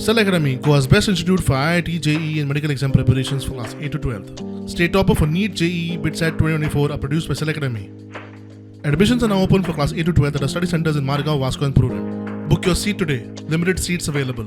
Cell Academy, Goa's best institute for IIT, JEE and medical exam preparations for class 8 to 12th. State topper for NEET, JEE, BITSAT 2024 are produced by Cell Academy. Admissions are now open for class 8 to 12th at our study centers in Margao, Vasco and Prudent. Book your seat today. Limited seats available.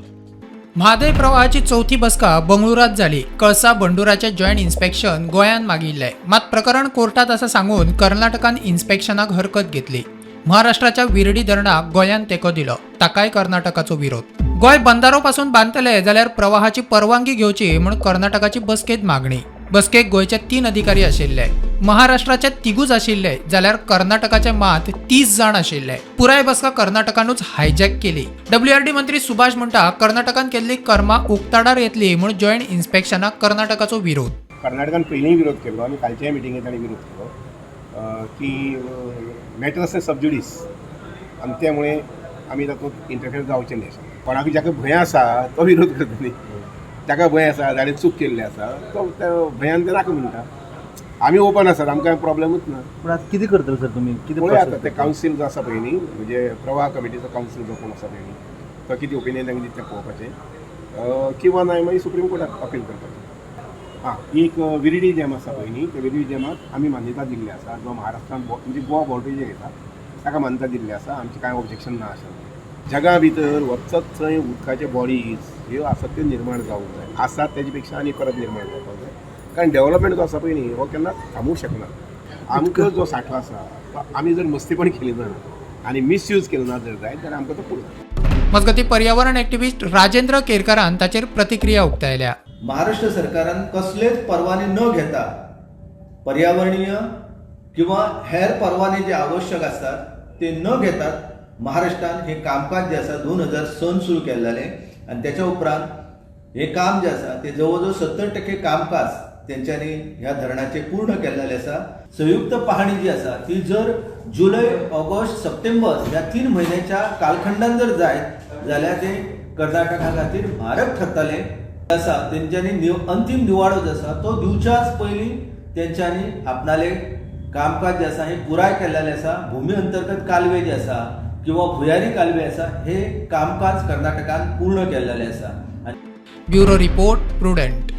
Mhadei प्रवाहाची चौथी बसका बंगळुरात झाली. कळसा बंडुराचे joint inspection गोंयान मागिल्ले. मात प्रकरण कोर्टात असा सांगून कर्नाटकान इन्स्पेक्शनाक हरकत घेतली. महाराष्ट्राच्या विरडी धरणाक गोंयान तेको दिलो. ताकाय कर्नाटकाचो विरोध. गोंय बंदारो पासून बांदतले जाल्यार प्रवाहाची परवानगी घेवची म्हूण कर्नाटकाची बसकेत मागणी. बसकेक गोंयचे 3 अधिकारी आशिल्ले. महाराष्ट्राचे 3 आशिल्ले जाल्यार कर्नाटकाचे मात 30 जाण आशिल्ले. पुराय बसका कर्नाटकानूच हायजॅक केली. WRD मंत्री सुभाष म्हणटा कर्नाटकान केल्ली कर्मां उक्ताडार येतली म्हूण जॉईंट इन्स्पेक्शनाक कर्नाटकाचो विरोध. कर्नाटकान पयलींय विरोध केलो आनी कालच्या मिटिंगेत ताणें विरोध केलो की मॅटर्स सबज्युडीस आनी त्यामुळे आमी तातूंत इंटरफियर जावचें न्ही अशें. कोणाक जाका भंय आसा तो विरोध करता न्ही. ताका भंय आसा ताणें चूक केल्ली आसा तो त्या भंयान ते नाका म्हणटा. आमी ओपन आसात, आमकां प्रॉब्लेमूच ना. पण आता कितें करतले सर तुमी? कितें पळय आतां ते कावन्सील जो आसा पळय न्ही, म्हणजे प्रवाह कमिटीचो कावन्सील जो कोण आसा पळय न्ही, तो कितें ओपिनियन तांकां दिता पळोवपाचें किंवा नाय मागीर सुप्रीम कोर्टाक अपील करपाचें. एक विरडी डॅम आसा पळय न्ही, त्या विरडी डॅमाक आमी मान्यता दिल्ली आसा. जो महाराष्ट्रान म्हणजे गोवा बॉर्डरेजेर येता ताका मान्यता दिल्ली आसा. आमचें कांय ऑब्जेक्शन ना अशें. जगा भितर वचत थंय उदकाचे बॉडीज ह्यो आसात त्यो निर्माण जावंक जाय. आसात तेजे पेक्षा आनी परत निर्माण जावपाक जाय. कारण डेव्हलपमेंट जो आसा पळय न्ही हो केन्ना थांबूंक शकना. आमकां जो सांठो आसा तो आमी जर मस्तीपण केली ना आनी मिसयूज केलो ना जर जायत जाल्यार आमकां तो पुरो. मजगती पर्यावरण एक्टिव्हिस्ट राजेंद्र केरकरान ताचेर प्रतिक्रिया उक्तायल्या. महाराष्ट्र सरकारान कसलेच परवाने न घेता पर्यावरणीय किंवा हेर परवाने जे आवश्यक असतात ते न घेतात महाराष्ट्रान हे कामकाज जे आसा 2006 सुरू केल्लें आनी त्याच्या उपरांत हे काम जे आसा ते जवळ 70% कामकाज तेंच्यांनी ह्या धरणाचे पूर्ण केल्लें आसा. संयुक्त पाहणी जी आसा ती जर जुलै, ऑगस्ट, सप्टेंबर ह्या 3 म्हयन्याच्या कालखंडान जर जायत जाल्यार ते कर्नाटका खातीर म्हारग ठरतलें आसा. तेंच्यांनी अंतिम निवाडो जो आसा तो दिवच्याच पयलीं तेंच्यांनी आपणाले कामकाज जे आसा हे पुराय केल्लें आसा. भूमी अंतर्गत कालवे जे आसा किंवा भुयारी कालवे आसा हे कामकाज कर्नाटकान पूर्ण केल्लें आसा. Bureau report prudent.